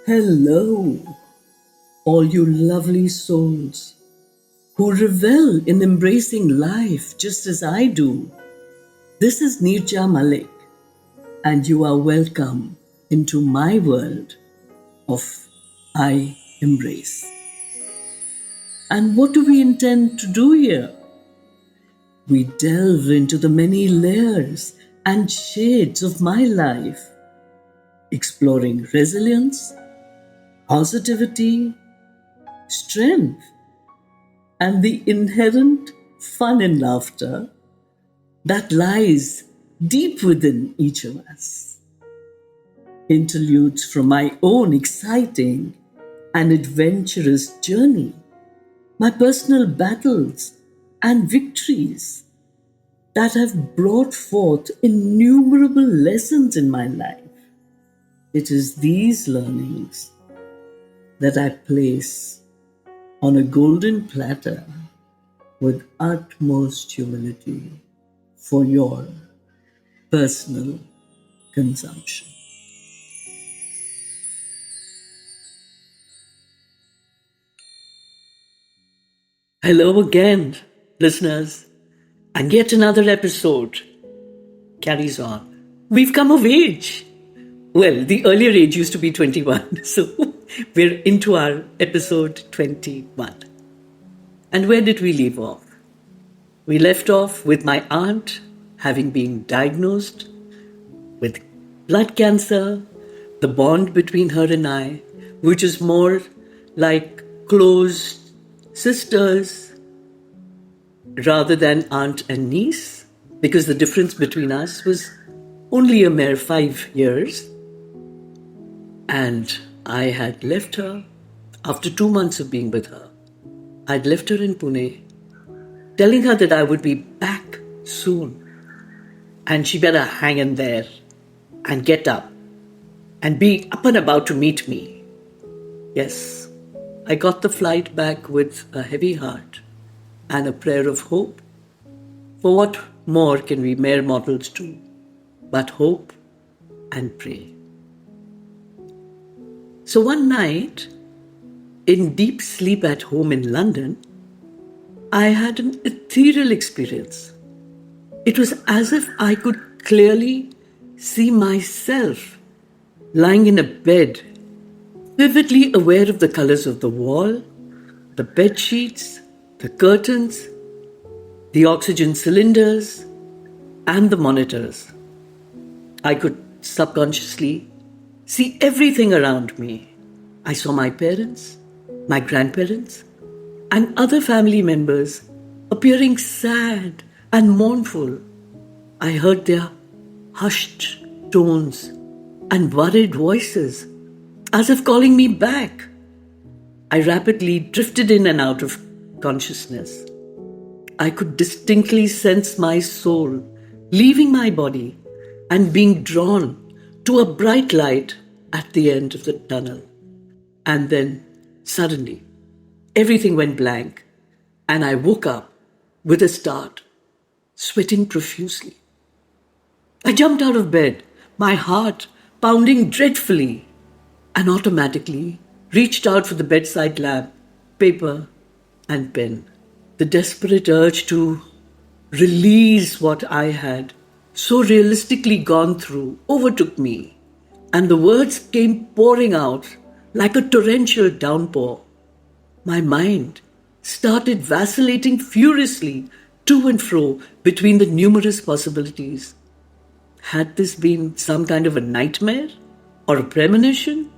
Hello, all you lovely souls who revel in embracing life just as I do. This is Neerja Malik, and you are welcome into my world of I Embrace. And what do we intend to do here? We delve into the many layers and shades of my life, exploring resilience, positivity, strength, and the inherent fun and laughter that lies deep within each of us. Interludes from my own exciting and adventurous journey, my personal battles and victories that have brought forth innumerable lessons in my life. It is these learnings that I place on a golden platter with utmost humility for your personal consumption. Hello again, listeners, and yet another episode carries on. We've come of age. Well, the earlier age used to be 21, so we're into our episode 21. And where did we leave off? We left off with my aunt having been diagnosed with blood cancer, the bond between her and I, which is more like close sisters rather than aunt and niece, because the difference between us was only a mere 5 years. And I had left her after 2 months of being with her. I'd left her in Pune, telling her that I would be back soon. And she better hang in there and get up and be up and about to meet me. Yes, I got the flight back with a heavy heart and a prayer of hope. For what more can we mere mortals do but hope and pray? So one night, in deep sleep at home in London, I had an ethereal experience. It was as if I could clearly see myself lying in a bed, vividly aware of the colors of the wall, the bed sheets, the curtains, the oxygen cylinders, and the monitors. I could subconsciously see everything around me. I saw my parents, my grandparents, and other family members appearing sad and mournful. I heard their hushed tones and worried voices, as if calling me back. I rapidly drifted in and out of consciousness. I could distinctly sense my soul leaving my body and being drawn to a bright light at the end of the tunnel. And then, suddenly, everything went blank, and I woke up with a start, sweating profusely. I jumped out of bed, my heart pounding dreadfully, and automatically reached out for the bedside lamp, paper, and pen. The desperate urge to release what I had so realistically gone through overtook me, and the words came pouring out like a torrential downpour. My mind started vacillating furiously to and fro between the numerous possibilities. Had this been some kind of a nightmare or a premonition?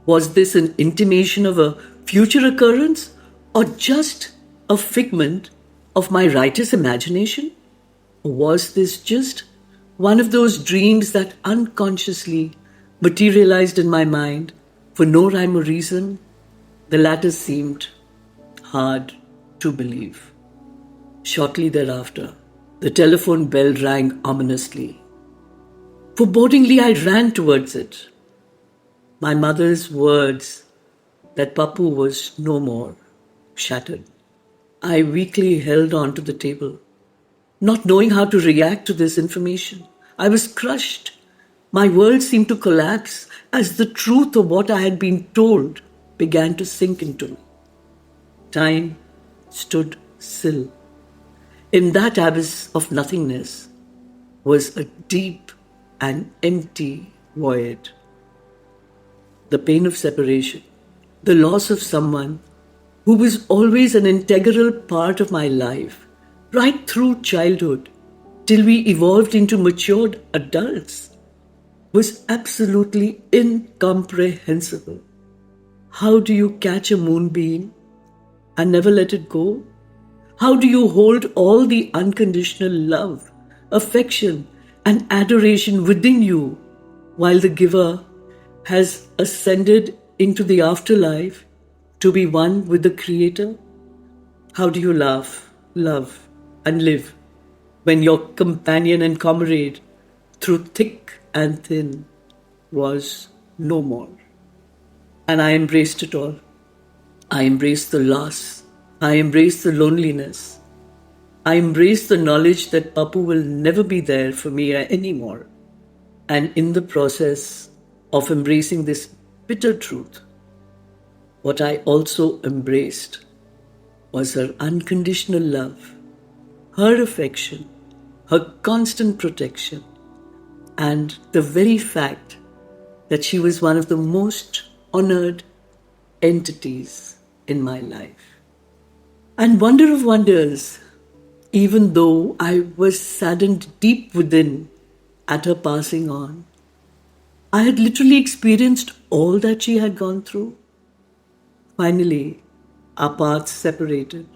Was this an intimation of a future occurrence or just a figment of my righteous imagination? Or was this just one of those dreams that unconsciously materialized in my mind for no rhyme or reason? The latter seemed hard to believe. Shortly thereafter, the telephone bell rang ominously. Forebodingly, I ran towards it. My mother's words that Papu was no more shattered. I weakly held on to the table, not knowing how to react to this information. I was crushed. My world seemed to collapse as the truth of what I had been told began to sink into me. Time stood still. In that abyss of nothingness was a deep and empty void. The pain of separation, the loss of someone who was always an integral part of my life, right through childhood, till we evolved into matured adults, was absolutely incomprehensible. How do you catch a moonbeam and never let it go? How do you hold all the unconditional love, affection, and adoration within you while the giver has ascended into the afterlife to be one with the Creator? How do you laugh, love, and live when your companion and comrade through thick and thin was no more? And I embraced it all. I embraced the loss. I embraced the loneliness. I embraced the knowledge that Papu will never be there for me anymore. And in the process of embracing this bitter truth, what I also embraced was her unconditional love, her affection, her constant protection, and the very fact that she was one of the most honored entities in my life. And wonder of wonders, even though I was saddened deep within at her passing on, I had literally experienced all that she had gone through. Finally, our paths separated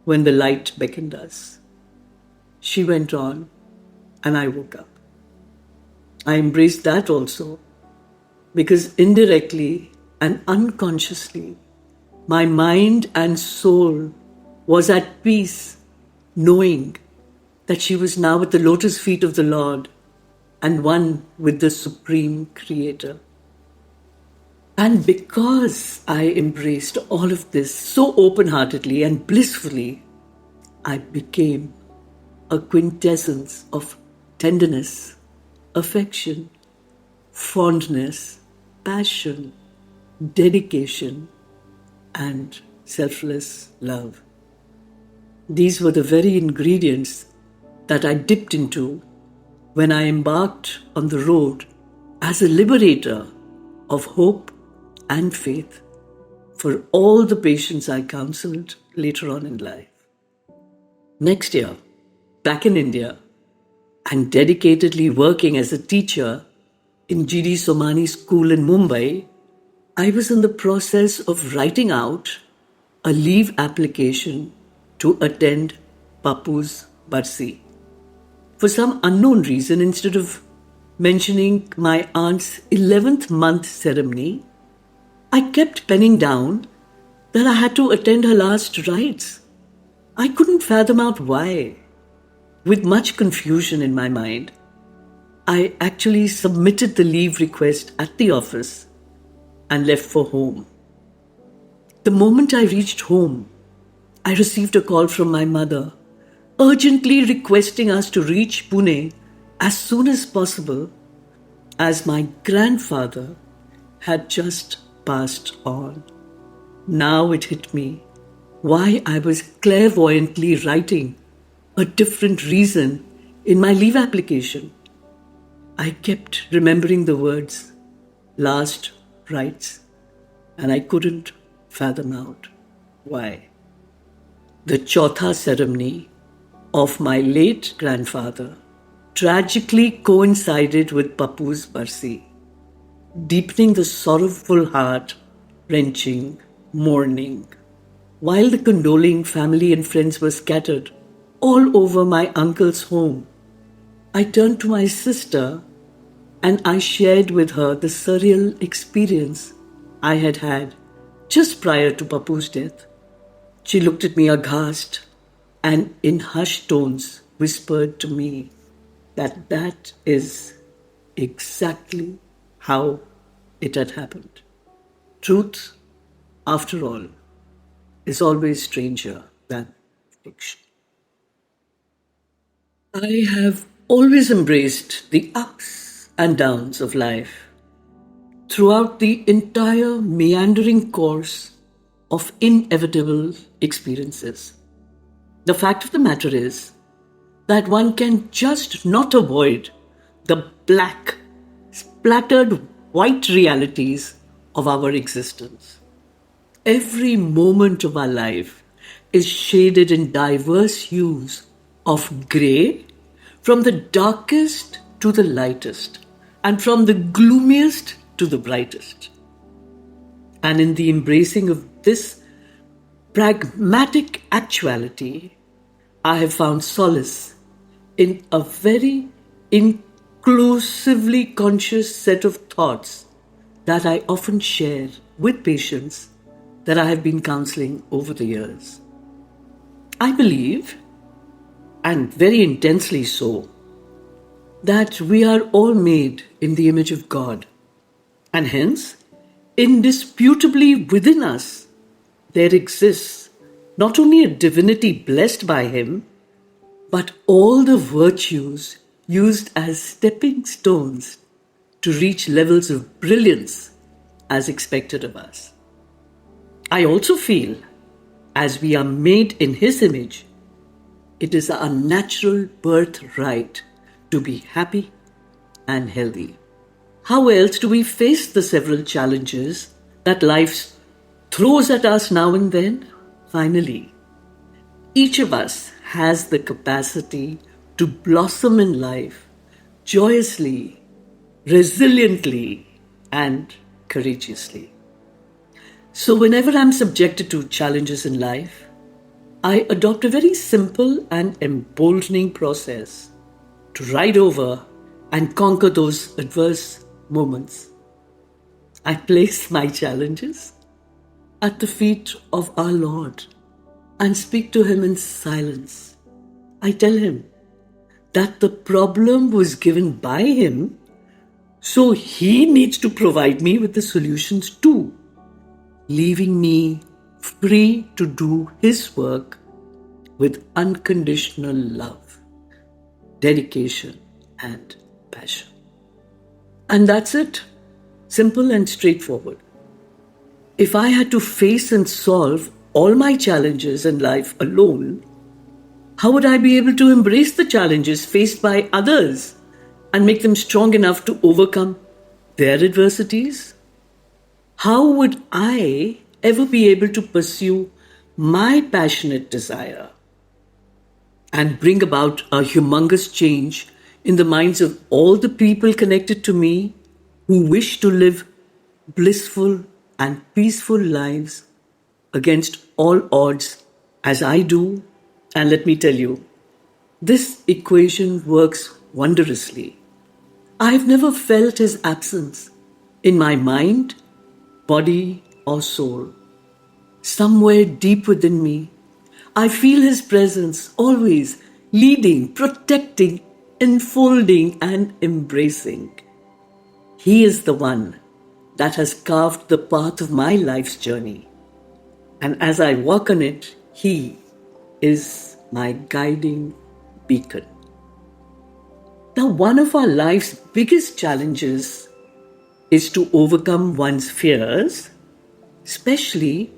when the light beckoned us. She went on, and I woke up. I embraced that also, because indirectly and unconsciously, my mind and soul was at peace, knowing that she was now at the lotus feet of the Lord and one with the Supreme Creator. And because I embraced all of this so open-heartedly and blissfully, I became a quintessence of tenderness, affection, fondness, passion, dedication, and selfless love. These were the very ingredients that I dipped into when I embarked on the road as a liberator of hope and faith for all the patients I counseled later on in life. Next year, back in India, and dedicatedly working as a teacher in G.D. Somani School in Mumbai, I was in the process of writing out a leave application to attend Papu's Barsi. For some unknown reason, instead of mentioning my aunt's 11th month ceremony, I kept penning down that I had to attend her last rites. I couldn't fathom out why. With much confusion in my mind, I actually submitted the leave request at the office and left for home. The moment I reached home, I received a call from my mother, urgently requesting us to reach Pune as soon as possible, as my grandfather had just passed on. Now it hit me why I was clairvoyantly writing a different reason in my leave application. I kept remembering the words, last rites, and I couldn't fathom out why. The Chautha ceremony of my late grandfather tragically coincided with Papu's Barsi, deepening the sorrowful heart-wrenching mourning. While the condoling family and friends were scattered all over my uncle's home, I turned to my sister and I shared with her the surreal experience I had had just prior to Papu's death. She looked at me aghast and in hushed tones whispered to me that that is exactly how it had happened. Truth, after all, is always stranger than fiction. I have always embraced the ups and downs of life throughout the entire meandering course of inevitable experiences. The fact of the matter is that one can just not avoid the black, splattered white realities of our existence. Every moment of our life is shaded in diverse hues of grey, from the darkest to the lightest, and from the gloomiest to the brightest. And in the embracing of this pragmatic actuality, I have found solace in a very inclusively conscious set of thoughts that I often share with patients that I have been counseling over the years. I believe, and very intensely so, that we are all made in the image of God, and hence, indisputably within us, there exists not only a divinity blessed by Him, but all the virtues used as stepping stones to reach levels of brilliance as expected of us. I also feel, as we are made in His image, it is our natural birthright to be happy and healthy. How else do we face the several challenges that life throws at us now and then? Finally, each of us has the capacity to blossom in life joyously, resiliently, and courageously. So, whenever I'm subjected to challenges in life, I adopt a very simple and emboldening process to ride over and conquer those adverse moments. I place my challenges at the feet of our Lord and speak to Him in silence. I tell Him that the problem was given by Him, so He needs to provide me with the solutions too, leaving me free to do His work with unconditional love, dedication, and passion. And that's it. Simple and straightforward. If I had to face and solve all my challenges in life alone, how would I be able to embrace the challenges faced by others and make them strong enough to overcome their adversities? How would I ever be able to pursue my passionate desire and bring about a humongous change in the minds of all the people connected to me who wish to live blissful and peaceful lives against all odds as I do? And let me tell you, this equation works wondrously. I've never felt His absence in my mind, body, or soul. Somewhere deep within me, I feel His presence always leading, protecting, enfolding, and embracing. He is the one that has carved the path of my life's journey. And as I walk on it, He is my guiding beacon. Now, one of our life's biggest challenges is to overcome one's fears, especially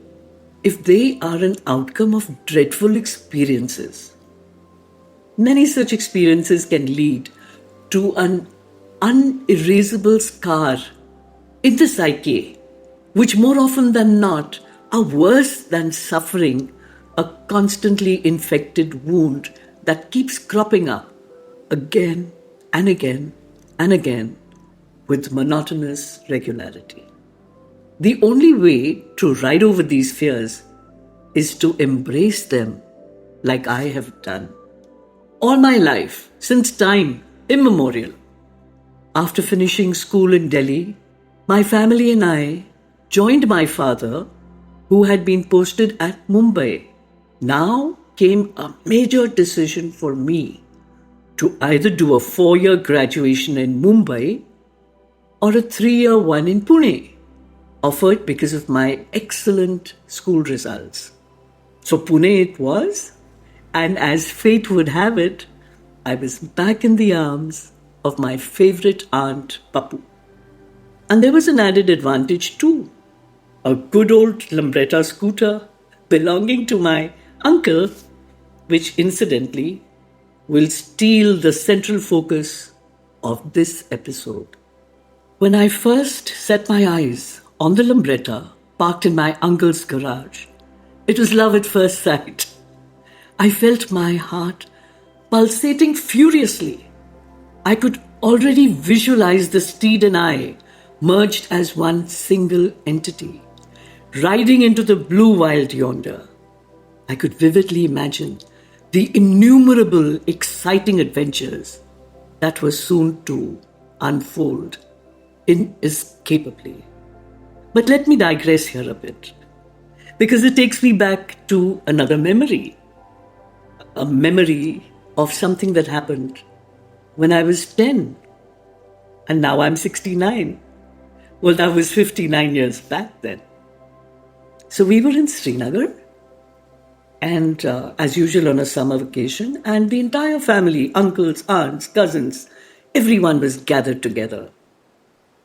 if they are an outcome of dreadful experiences. Many such experiences can lead to an unerasable scar in the psyche, which more often than not are worse than suffering a constantly infected wound that keeps cropping up again and again and again with monotonous regularity. The only way to ride over these fears is to embrace them like I have done. All my life, since time immemorial. After finishing school in Delhi, my family and I joined my father, who had been posted at Mumbai. Now came a major decision for me to either do a 4-year graduation in Mumbai or a 3-year one in Pune, offered because of my excellent school results. So Pune it was, and as fate would have it, I was back in the arms of my favorite aunt, Papu. And there was an added advantage too. A good old Lambreda scooter belonging to my uncle, which incidentally will steal the central focus of this episode. When I first set my eyes on the Lambretta parked in my uncle's garage, it was love at first sight. I felt my heart pulsating furiously. I could already visualize the steed and I merged as one single entity, riding into the blue wild yonder. I could vividly imagine the innumerable exciting adventures that were soon to unfold inescapably. But let me digress here a bit, because it takes me back to another memory, a memory of something that happened when I was 10 and now I'm 69. Well, that was 59 years back then. So we were in Srinagar and as usual on a summer vacation, and the entire family, uncles, aunts, cousins, everyone was gathered together,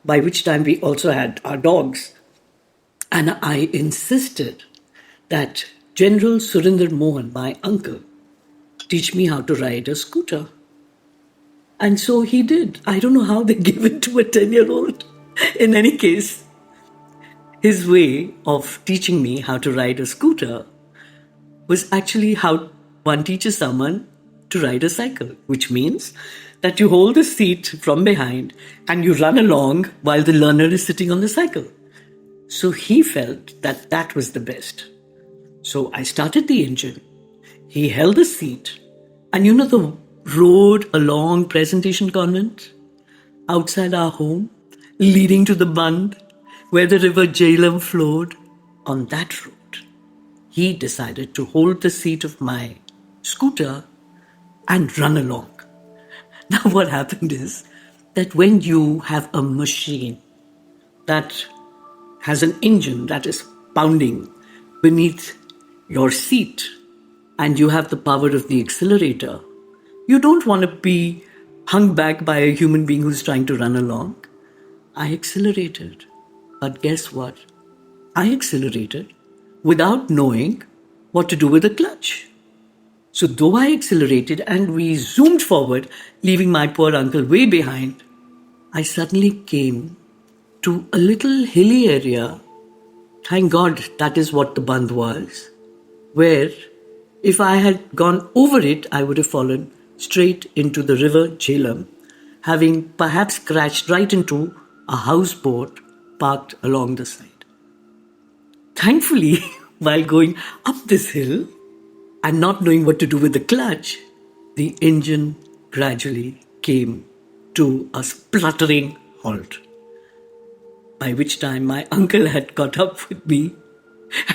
by which time we also had our dogs. And I insisted that General Surinder Mohan, my uncle, teach me how to ride a scooter. And so he did. I don't know how they give it to a 10-year-old. In any case, his way of teaching me how to ride a scooter was actually how one teaches someone to ride a cycle, which means that you hold the seat from behind and you run along while the learner is sitting on the cycle. So he felt that that was the best. So I started the engine. He held the seat. And you know the road along Presentation Convent outside our home, leading to the Bund, where the river Jhelum flowed? On that road, he decided to hold the seat of my scooter and run along. Now what happened is that when you have a machine that has an engine that is pounding beneath your seat and you have the power of the accelerator, you don't want to be hung back by a human being who's trying to run along. I accelerated. But guess what? I accelerated without knowing what to do with the clutch. So though I accelerated and we zoomed forward, leaving my poor uncle way behind, I suddenly came to a little hilly area. Thank God that is what the Band was, where if I had gone over it, I would have fallen straight into the river Jhelum, having perhaps crashed right into a houseboat parked along the side. Thankfully, while going up this hill and not knowing what to do with the clutch, the engine gradually came to a spluttering halt. By which time my uncle had caught up with me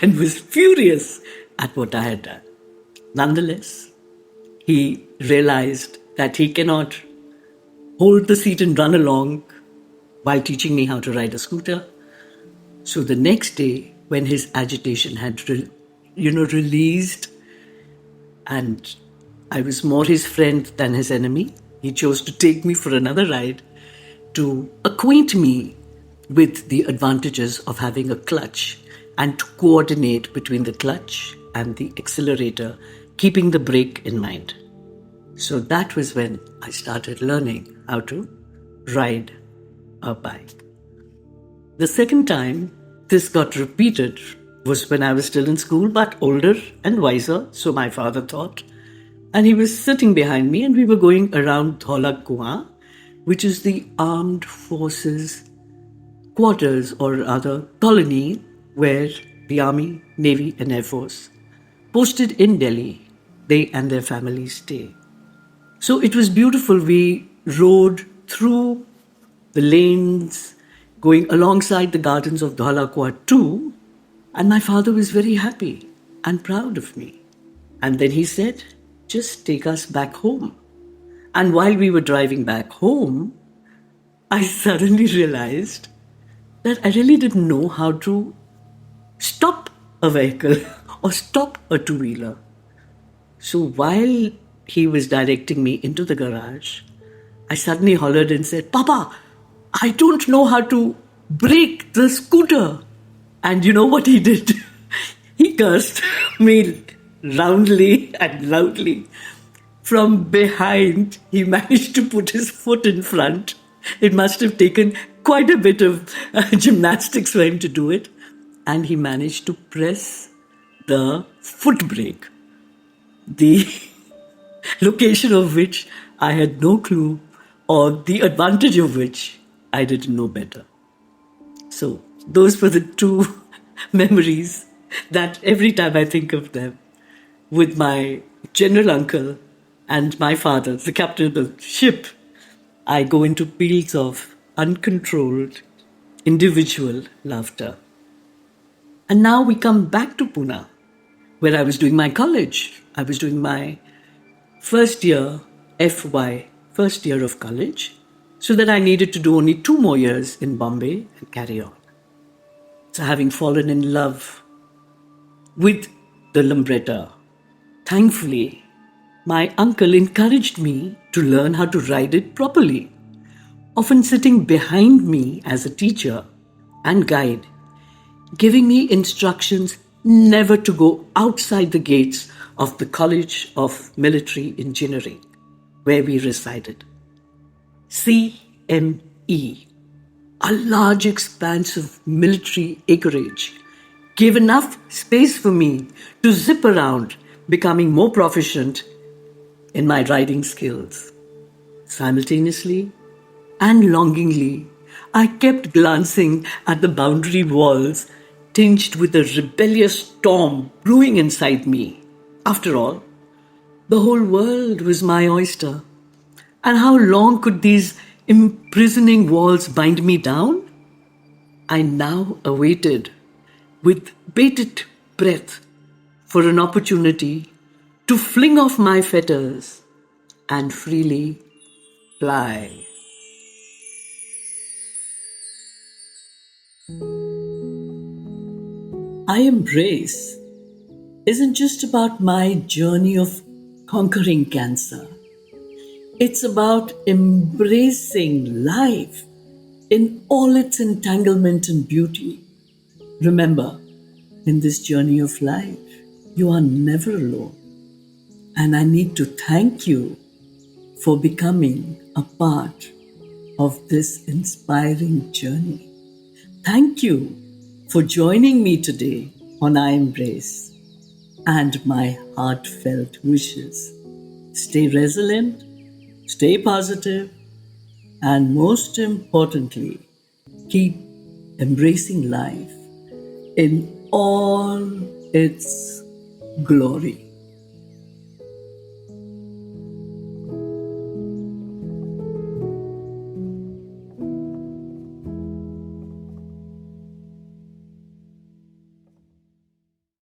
and was furious at what I had done. Nonetheless, he realized that he cannot hold the seat and run along while teaching me how to ride a scooter. So the next day, when his agitation had released and I was more his friend than his enemy, he chose to take me for another ride to acquaint me with the advantages of having a clutch and to coordinate between the clutch and the accelerator, keeping the brake in mind. So that was when I started learning how to ride a bike. The second time this got repeated was when I was still in school, but older and wiser, so my father thought. And he was sitting behind me and we were going around Dhola Kuan, which is the armed forces quarters or rather colony where the Army, Navy and Air Force posted in Delhi, they and their families stay. So it was beautiful. We rode through the lanes, going alongside the gardens of Dhola Kuan too, and my father was very happy and proud of me. And then he said, just take us back home. And while we were driving back home, I suddenly realized that I really didn't know how to stop a vehicle or stop a two-wheeler. So while he was directing me into the garage, I suddenly hollered and said, Papa, I don't know how to brake the scooter. And you know what he did? He cursed me roundly and loudly. From behind, he managed to put his foot in front. It must have taken quite a bit of gymnastics for him to do it. And he managed to press the foot brake, the location of which I had no clue, or the advantage of which I didn't know better. So, those were the two memories that every time I think of them, with my general uncle and my father, the captain of the ship, I go into peals of uncontrolled, individual laughter. And now we come back to Pune, where I was doing my college. I was doing my first year, first year of college, so that I needed to do only 2 more years in Bombay and carry on. So, having fallen in love with the Lambreda, thankfully, my uncle encouraged me to learn how to ride it properly, often sitting behind me as a teacher and guide, giving me instructions never to go outside the gates of the College of Military Engineering, where we resided. CME, a large expanse of military acreage, gave enough space for me to zip around, becoming more proficient in my riding skills. Simultaneously and longingly, I kept glancing at the boundary walls, tinged with a rebellious storm brewing inside me. After all, the whole world was my oyster. And how long could these imprisoning walls bind me down? I now awaited with bated breath for an opportunity to fling off my fetters and freely fly. I Embrace isn't just about my journey of conquering cancer. It's about embracing life in all its entanglement and beauty. Remember, in this journey of life, you are never alone. And I need to thank you for becoming a part of this inspiring journey. Thank you for joining me today on I Embrace and my heartfelt wishes. Stay resilient, stay positive, and most importantly, keep embracing life in all its glory.